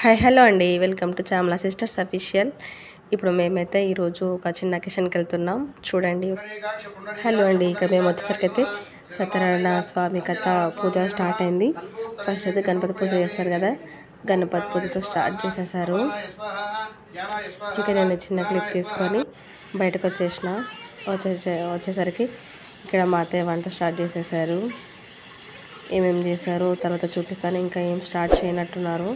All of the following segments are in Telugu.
హాయ్ హలో అండి, వెల్కమ్ టు చామ్లా సిస్టర్స్ అఫీషియల్. ఇప్పుడు మేమైతే ఈరోజు ఒక చిన్న అకేషన్కి వెళ్తున్నాం. చూడండి. హలో అండి, ఇక్కడ మేము వచ్చేసరికి అయితే సత్యనారాయణ స్వామి కథ పూజ స్టార్ట్ అయింది. ఫస్ట్ అయితే గణపతి పూజ చేస్తారు కదా, గణపతి పూజతో స్టార్ట్ చేసేసారు. ఇంకా నేను చిన్న క్లిప్ తీసుకొని బయటకు వచ్చేసరికి ఇక్కడ మా అత్తయ్య వంట స్టార్ట్ చేసేసారు. ఏమేమి చేశారు తర్వాత చూపిస్తాను. ఇంకా ఏం స్టార్ట్ చేయనట్టున్నారు.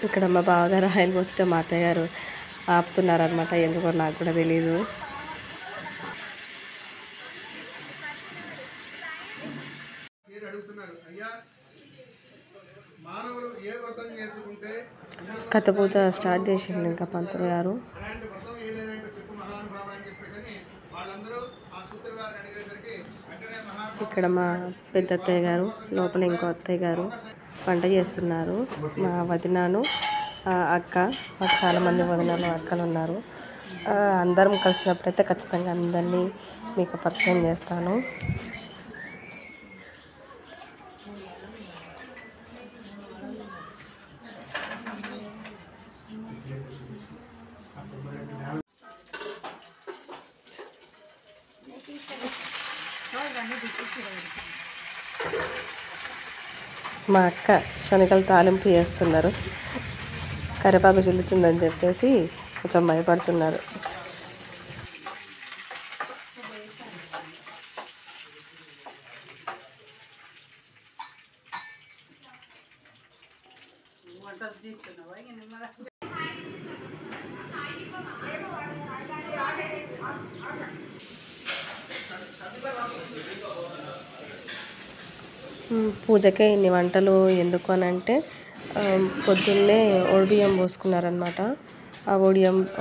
ఇక్కడ మా బావగారు ఆయిల్ పోస్తుంటే మా అత్తయ్య గారు ఆపుతున్నారనమాట. ఎందుకో నాకు కూడా తెలీదు. కథ పూజ స్టార్ట్ చేసింది ఇంకా పంతులు గారు. ఇక్కడ మా పెద్ద అత్తయ్య గారు, లోపల ఇంకో అత్తయ్య గారు వంట చేస్తున్నారు. మా వదినాను అక్క, మాకు చాలామంది వదినాలు అక్కలు ఉన్నారు. అందరం కలిసినప్పుడైతే ఖచ్చితంగా అందరినీ మీకు పరిచయం చేస్తాను. మా అక్క శనగలు తాలింపు చేస్తున్నారు. కరివేపాకు చిల్లుతుందని చెప్పేసి కొంచెం భయపడుతున్నారు. పూజకే ఇన్ని వంటలు ఎందుకు అని అంటే, పొద్దున్నే ఒడిబియ్యం పోసుకున్నారనమాట. ఆ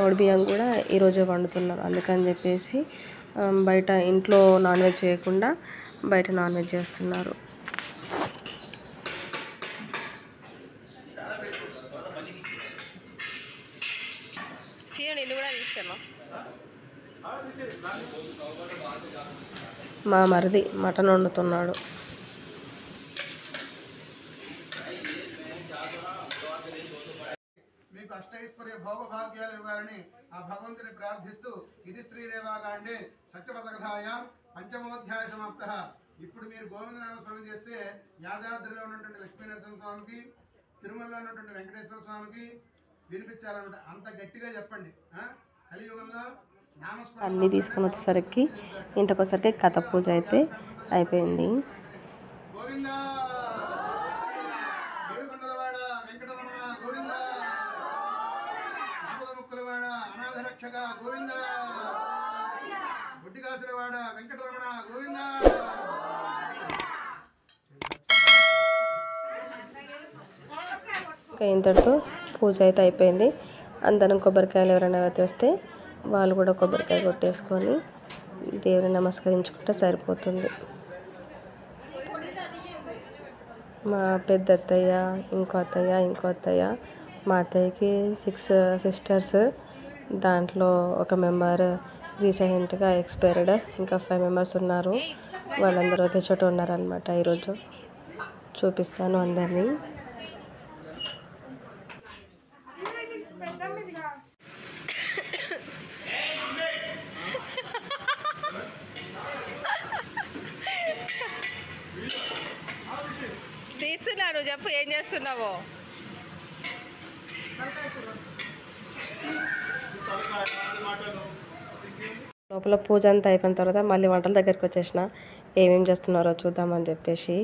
ఒడిబియ్యం కూడా ఈరోజే వండుతున్నారు. అందుకని చెప్పేసి బయట ఇంట్లో నాన్ వెజ్ చేయకుండా బయట నాన్ వెజ్ చేస్తున్నారు. మా మరిది మటన్ వండుతున్నాడు. మీకు అష్టైశ్వర్య భోగభాగ్యాలు ఇవ్వాలని ఆ భగవంతుని ప్రార్థిస్తూ ఇది శ్రీరేవాగాండే సత్యపథకథాయ పంచమోధ్యాయ సమాప్త. ఇప్పుడు మీరు గోవిందనామస్మరణ చేస్తే యాదాద్రిలో ఉన్నటువంటి లక్ష్మీనరసింహ స్వామికి, తిరుమలలో ఉన్నటువంటి వెంకటేశ్వర స్వామికి వినిపించాలన్నమాట. అంత గట్టిగా చెప్పండి. కలియుగంలో అన్నీ తీసుకొని వచ్చేసరికి ఇంటికి వచ్చేసరికి కథ పూజ అయితే అయిపోయింది. గోవిందా ఏడుకొండలవాడ వెంకటరమణ గోవిందా, ఆపద ముక్కులవాడ అనాథ రక్షక గోవిందా, బుడ్డిగాసులవాడ వెంకటరమణ గోవిందా. ఇంకా ఇంతటితో పూజ అయితే అయిపోయింది. అందరం కొబ్బరికాయలు ఎవరైనా తెస్తే వాళ్ళు కూడా కొబ్బరికాయ కొట్టేసుకొని దేవుని నమస్కరించుకుంటే సరిపోతుంది. మా పెద్ద అత్తయ్య, ఇంకో అత్తయ్య, మా అత్తయ్యకి 6 సిస్టర్స్. దాంట్లో ఒక మెంబర్ రీసెంట్గా ఎక్స్పైర్డ్. ఇంకా 5 మెంబర్స్ ఉన్నారు. వాళ్ళందరూ ఒకే చోట ఉన్నారనమాట. ఈరోజు చూపిస్తాను అందరినీ. తీస్తున్నాను, చెప్పు ఏం చేస్తున్నావో. లోపల పూజ అంతా అయిపోయిన తర్వాత మళ్ళీ వంటల దగ్గరికి వచ్చేసిన, ఏమేమి చేస్తున్నారో చూద్దామని చెప్పేసి.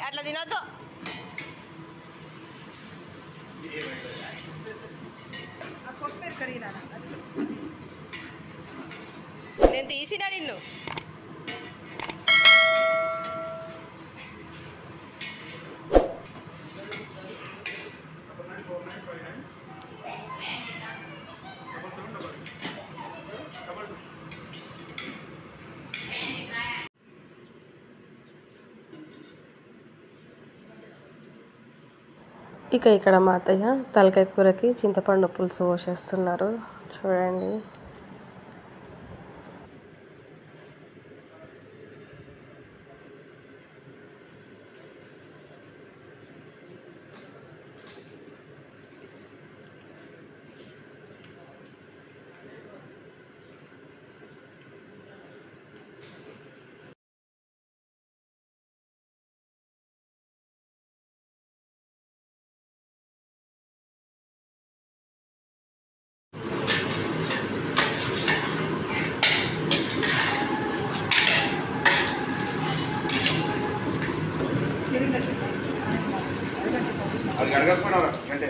అట్లా తినొద్దు. నేను తీసిన నిన్ను. ఇక ఇక్కడ మా అత్తయ్య తలకాయ కూరకి చింతపండు పులుసు పోసేస్తున్నారు చూడండి. అది అడగకపోయినా అంటే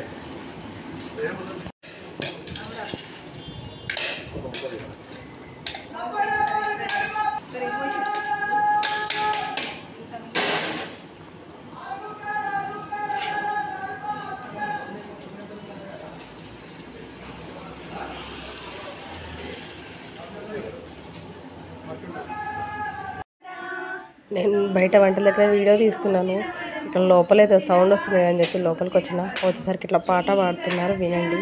నేను బయట వంటల దగ్గర వీడియో తీస్తున్నాను. ఇక్కడ లోపలైతే సౌండ్ వస్తుంది అని చెప్పి లోపలికి వచ్చేసరికి ఇట్లా పాట పాడుతున్నారు, వినండి.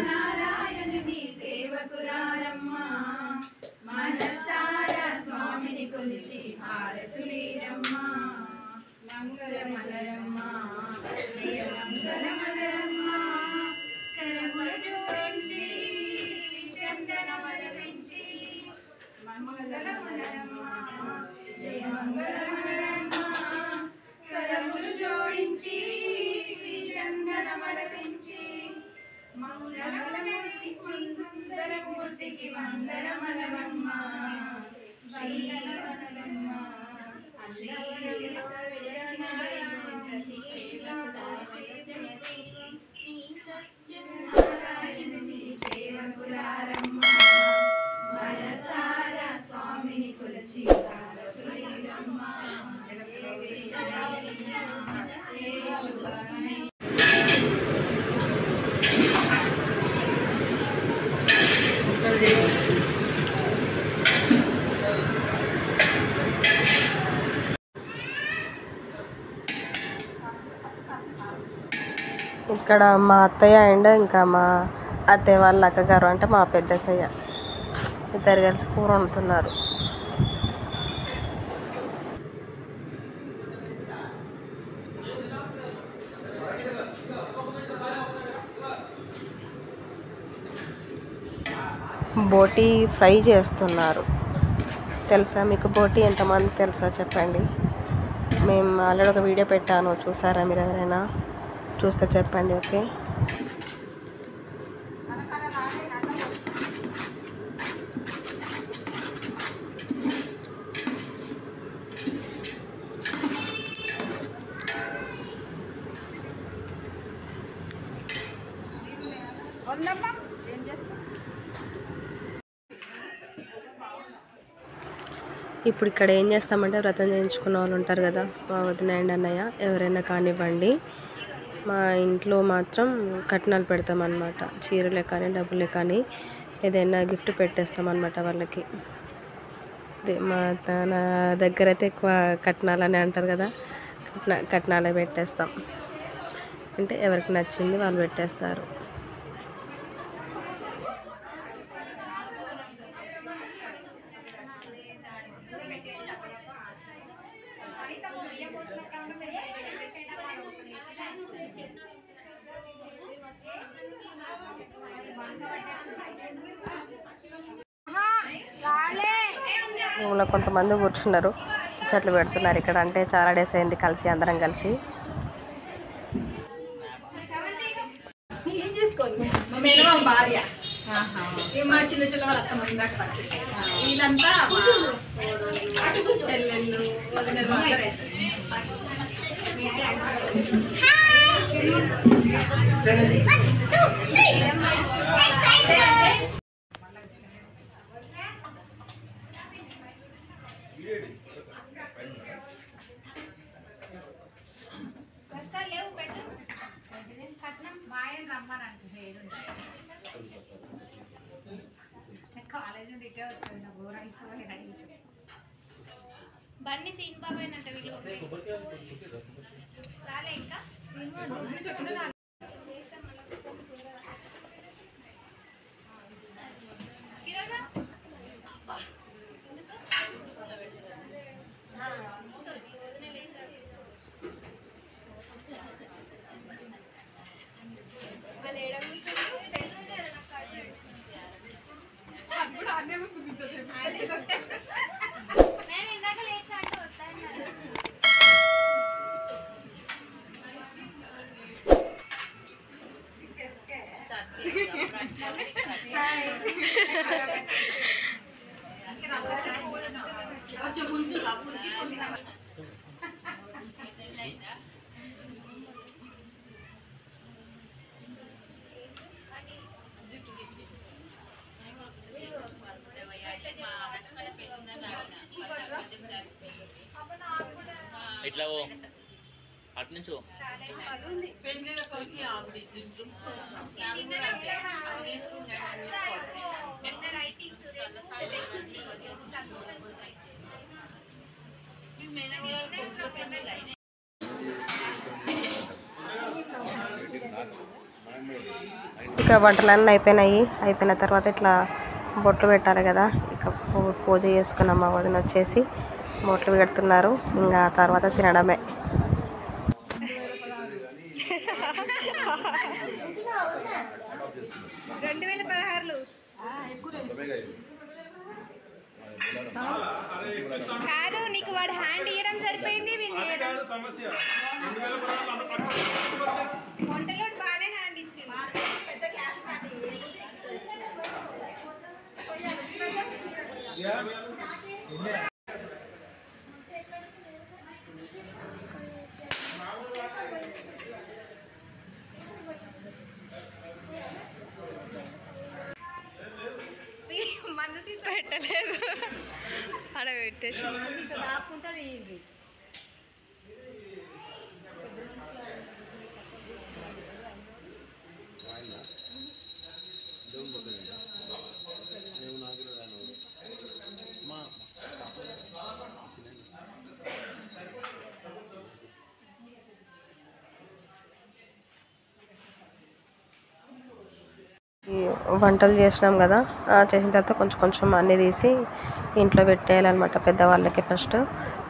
ఇక్కడ మా అత్తయ్య అండ్ ఇంకా మా అత్తయ్య వాళ్ళ అక్కగారు అంటే మా పెద్దక్కయ్య ఇద్దరు కలిసి కూర వండుతున్నారు. బోటీ ఫ్రై చేస్తున్నారు. తెలుసా మీకు బోటీ ఎంతమంది తెలుసా చెప్పండి. మేము ఆల్రెడీ ఒక వీడియో పెట్టాను, చూసారా మీరు ఎవరైనా? చూస్తే చెప్పండి. ఓకే, ఇప్పుడు ఇక్కడ ఏం చేస్తామంటే వ్రతం చేయించుకున్న వాళ్ళు ఉంటారు కదా, మా వదిన అండ్ అన్నయ్య ఎవరైనా కానివ్వండి, మా ఇంట్లో మాత్రం కట్నాలు పెడతామన్నమాట. చీరలే కానీ డబ్బులే కానీ ఏదైనా గిఫ్ట్ పెట్టేస్తామన్నమాట వాళ్ళకి. మా తన దగ్గర అయితే ఎక్కువ కట్నాలని అంటారు కదా, కట్నాలే పెట్టేస్తాం. అంటే ఎవరికి నచ్చింది వాళ్ళు పెట్టేస్తారు. రూమ్లో కొంతమంది కూర్చున్నారు, చెట్లు పెడుతున్నారు ఇక్కడ. అంటే చాలా డేస్ అయింది కలిసి, అందరం కలిసి. భార్య మా చిన్న చిన్న వాళ్ళ అత్తమ్మ వీళ్ళంతా చెల్లెళ్ళు వదినలు అందరూ. బండి సీన్ బాబాయ్ అంటే వీళ్ళు రాలే ఇంకా ఇట్లా అటు నుంచి ఇక వంటలన్నీ అయిపోయిన తర్వాత ఇట్లా బొట్లు పెట్టాలి కదా. ఇక పూజ చేసుకున్నాం. మా వదిన వచ్చేసి బొట్లు పెడుతున్నారు. ఇంకా తర్వాత తినడమే. కాదు నీకు వాడు హ్యాండ్ ఇవ్వడం సరిపోయింది. వంటలో బాగానే హ్యాండ్ ఇచ్చింది. పెట్టలేదు అక్కడ పెట్టేసి వంటలు చేసినాం కదా. చేసిన తర్వాత కొంచెం అన్నీ తీసి ఇంట్లో పెట్టేయాలన్నమాట. పెద్దవాళ్ళకి ఫస్ట్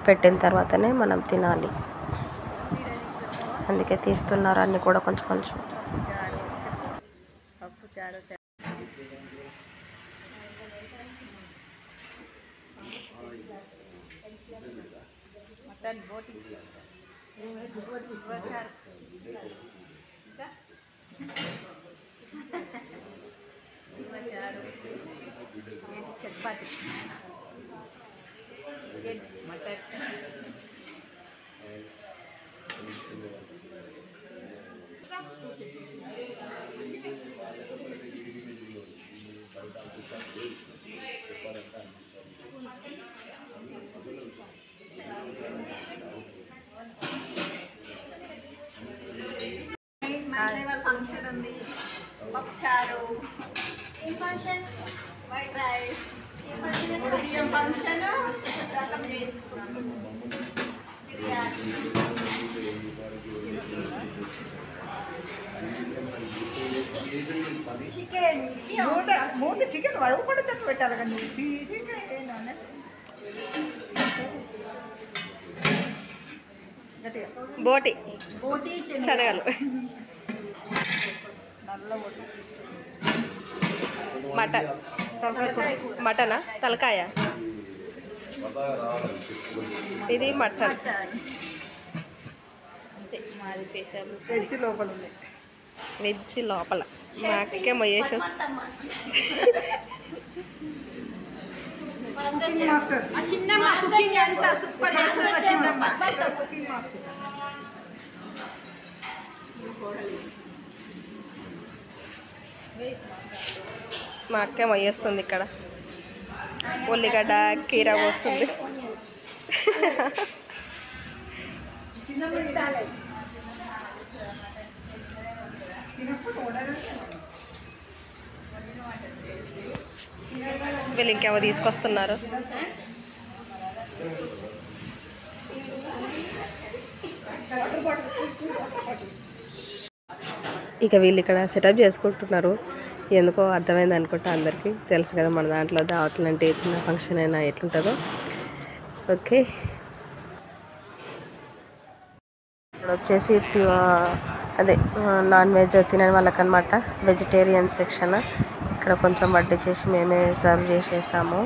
పెట్టిన తర్వాతనే మనం తినాలి. అందుకే తీస్తున్నారు అన్నీ కూడా కొంచెం. ఫంక్షన్ ఉంది. పప్పుచారు, వైట్ రైస్, బియ్యం ఫంక్షన్, రకం చేసుకున్నాం. బిర్యానీ, చికెన్, మూడు చికెన్ కూడా పెట్టాలి కానీ బోటి బోటి శనగలు మటనా తలకాయ ఇది మటన్. వెజ్ లోపల మా అక్కే మొయ్యేసి చిన్న కుకింగ్ ఎంత సూపర్ మా అక్క మొయ్యేస్తుంది. ఇక్కడ ఉల్లిగడ్డ కీర పోస్తుంది. వీళ్ళు ఇంకేమో తీసుకొస్తున్నారు. ఇక వీళ్ళు ఇక్కడ సెటప్ చేసుకుంటున్నారు. ఎందుకో అర్థమైంది అనుకుంటా. అందరికీ తెలుసు కదా మన దాంట్లో దావతులు అంటే చిన్న ఫంక్షన్ అయినా ఎట్లుంటుందో. ఓకే, ఇక్కడ వచ్చేసి అదే నాన్ వెజ్ తినని వాళ్ళకనమాట. Vegetarian section. ఇక్కడ కొంచెం వడ్డించేసి మేమే సర్వ్ చేసేసాము.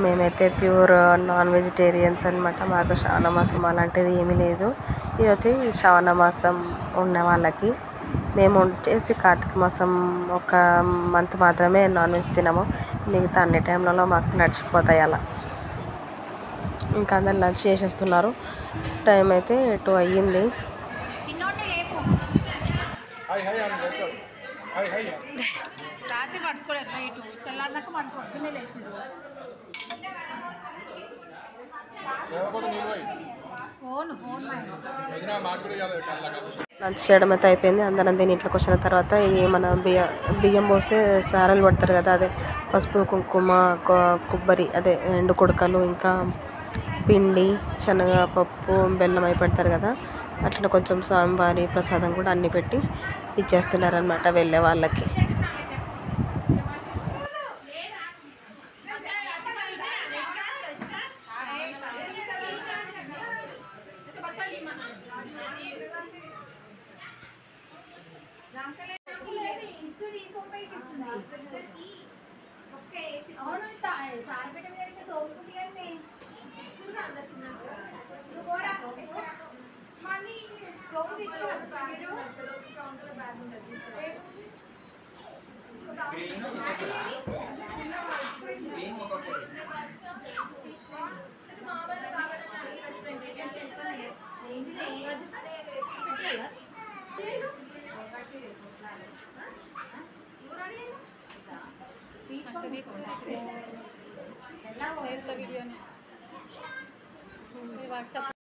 మేమైతే ప్యూర్ నాన్ వెజిటేరియన్స్ అనమాట. మాకు శ్రావణ మాసం అలాంటిది ఏమీ లేదు. ఇది వచ్చి శ్రావణ మాసం ఉన్న వాళ్ళకి. మేము వచ్చేసి కార్తీక మాసం ఒక మంత్ మాత్రమే నాన్ వెజ్ తినము. మిగతా అన్ని టైంలలో మాకు నడిచిపోతాయి అలా. ఇంకా అందరు లంచ్ చేసేస్తున్నారు. టైం అయితే 2 అయ్యింది. రాత్రి పట్టుకోలేదు నైట్ తెల్లారినాక మన పొద్దున్నే లేచిండ్రు. ఫోన్ లంచ్ చేయడం అయితే అయిపోయింది. అందరం దీని ఇంట్లోకి వచ్చిన తర్వాత ఈ మన బియ్యం పోస్తే సారలు పడతారు కదా, అదే పసుపు కుంకుమ కొబ్బరి అదే ఎండు కొడకలు ఇంకా పిండి శనగపప్పు బెల్లం అయి పెడతారు కదా, అట్లా కొంచెం స్వామివారి ప్రసాదం కూడా అన్నీ పెట్టి ఇచ్చేస్తున్నారనమాట వెళ్ళే వాళ్ళకి.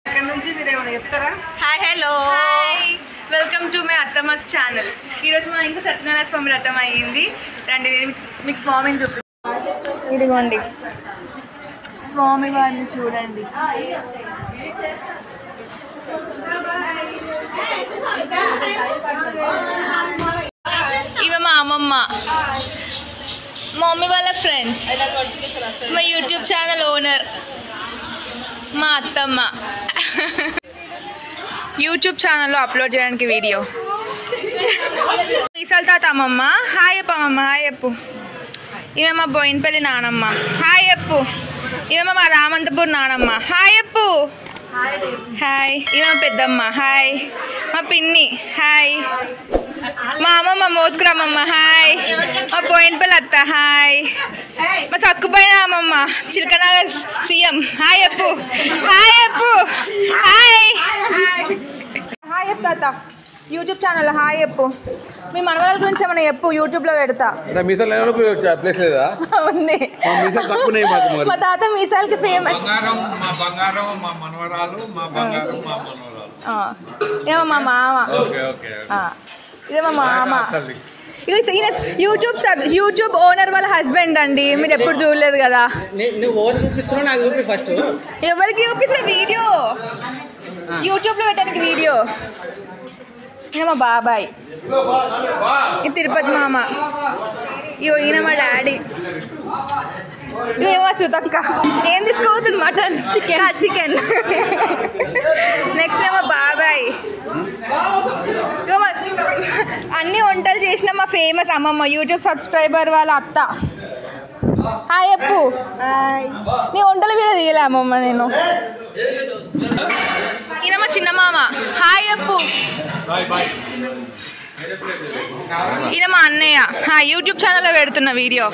ఇక్కడ నుంచి మీరు ఏమైనా చెప్తారా? Hi hello welcome to my అత్తమ్మస్ channel. ఈరోజు మా ఇంట్లో సత్యనారాయణ స్వామి వ్రతం అయ్యింది. రండి నేను మీకు స్వామిని చూపిస్తాను. ఇదిగోండి స్వామి వారిని చూడండి. ఇవి మా అమ్మమ్మ, మా మమ్మీ వాళ్ళ ఫ్రెండ్స్, మా యూట్యూబ్ ఛానల్ ఓనర్ మా అత్తమ్మ. యూట్యూబ్ ఛానల్లో అప్లోడ్ చేయడానికి వీడియో. మీసాల తాత అమ్మమ్మ హాయ్ అప్ప అమ్మమ్మ హాయ్ అప్పు. ఇవే మా బోయినపల్లి నానమ్మ హాయ్ అప్పు. ఇవే మా రామంతపూర్ నానమ్మ హాయ్ అప్పు. హాయ్. ఇవే మా పెద్దమ్మ హాయ్. మా పిన్ని హాయ్. మా అమ్మమ్మ మోత్కురమ్మమ్మ హాయ్. మా బోయినపల్లి అత్త హాయ్. మా సక్కుపోయిన అమ్మమ్మ చిలకనగర్ సీఎం హాయ్ అప్పు. హాయ్ అప్పు హాయ్. హాయ్ అప్పు తాత యూట్యూబ్ ఛానల్ హాయ్ అప్పు. మీ మనవరాల గురించి ఏమైనా చెప్పు, యూట్యూబ్లో పెడతా. ఉంది మా తాత మీసాలకి ఫేమస్. ఏమో మా మామ, ఇదే మా మామ. యూట్యూబ్ ఓనర్ వాళ్ళ హస్బెండ్ అండి. మీరు ఎప్పుడు చూడలేదు కదా. ఎవరికి చూపిస్తున్న వీడియో యూట్యూబ్లో పెట్టడానికి వీడియో. ఈయన మా బాబాయ్, ఇది తిరుపతి మామ. ఇగో ఈయన మా డాడీ. ఇవేమో శృతక్క. ఏం తీసుకోవద్దు మటన్ చికెన్. నెక్స్ట్ ఏమో బాబాయ్. అన్ని వంటలు చేసిన మా ఫేమస్ అమ్మమ్మ యూట్యూబ్ సబ్స్క్రైబర్ వాళ్ళ అత్త హాయ్ అప్పు. నీ వంటల మీద తీయలే అమ్మమ్మ నేను. ఈయన మా చిన్న మామ హాయ్ అప్పు. ఈయన మా అన్నయ్య యూట్యూబ్ ఛానల్లో పెడుతున్న వీడియో.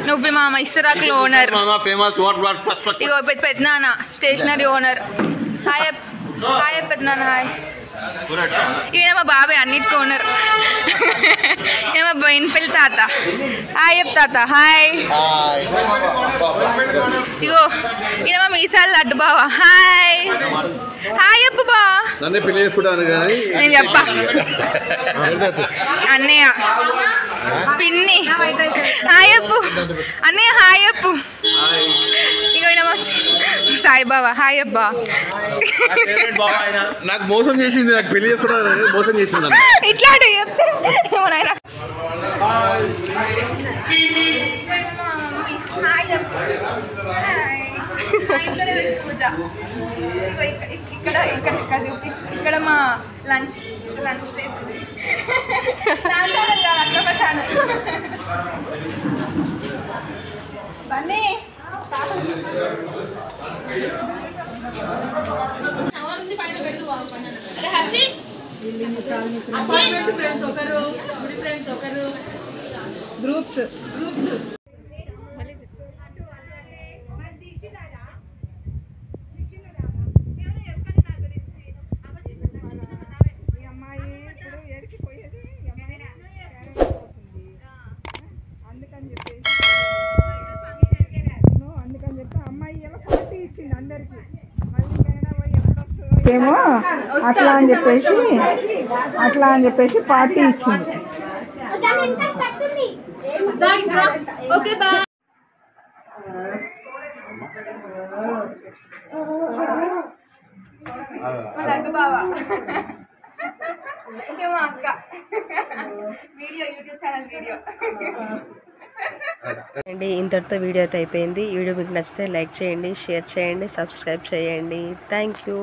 నువ్వు మామ ఇస్రాకులు ఓనర్. ఇగో పెద్దనాన్న స్టేషనరీ ఓనర్ హాయ్ హాయ్ పెద్దనాన్న హాయ్. ఈయన మా బాబాయ్ అన్నిటికీ ఓనర్. ఈయన మా బోయినపల్లి తాత హాయ్ తాత హాయ్. ఇగో ఈయన మా మీసాల లడ్డు బావా హాయ్. హాయ్ అప్పు బా. నేను చెప్పా అన్నయ్య పిన్ని హాయ్ అప్పు. అన్నయ్య హాయ్ అప్పు. ఇగో సాయిబాబా హాయ్ అబ్బా. నాకు మోసం చేసింది, నాకు పెళ్లి చేసుకోవడం మోసం చేసింది. ఇట్లాంటి చెప్తారు ఏమన్నా. పూజ ఇక్కడ చూపి. ఇక్కడ మా లంచ్ ప్లేస్. నా ఛానల్ కాదు అక్క ఛానల్. బన్నీ ఫ్రెండ్స్ ఒకరు గ్రూప్స్ ఈమెకేమో అట్లా అని చెప్పేసి పార్టీ ఇచ్చింది. అక్క వీడియో యూట్యూబ్ ఛానల్ వీడియో అండి ఇంతటితో వీడియో అయితే అయిపోయింది. ఈ వీడియో మీకు నచ్చితే లైక్ చేయండి, షేర్ చేయండి, సబ్స్క్రైబ్ చేయండి. Thank you.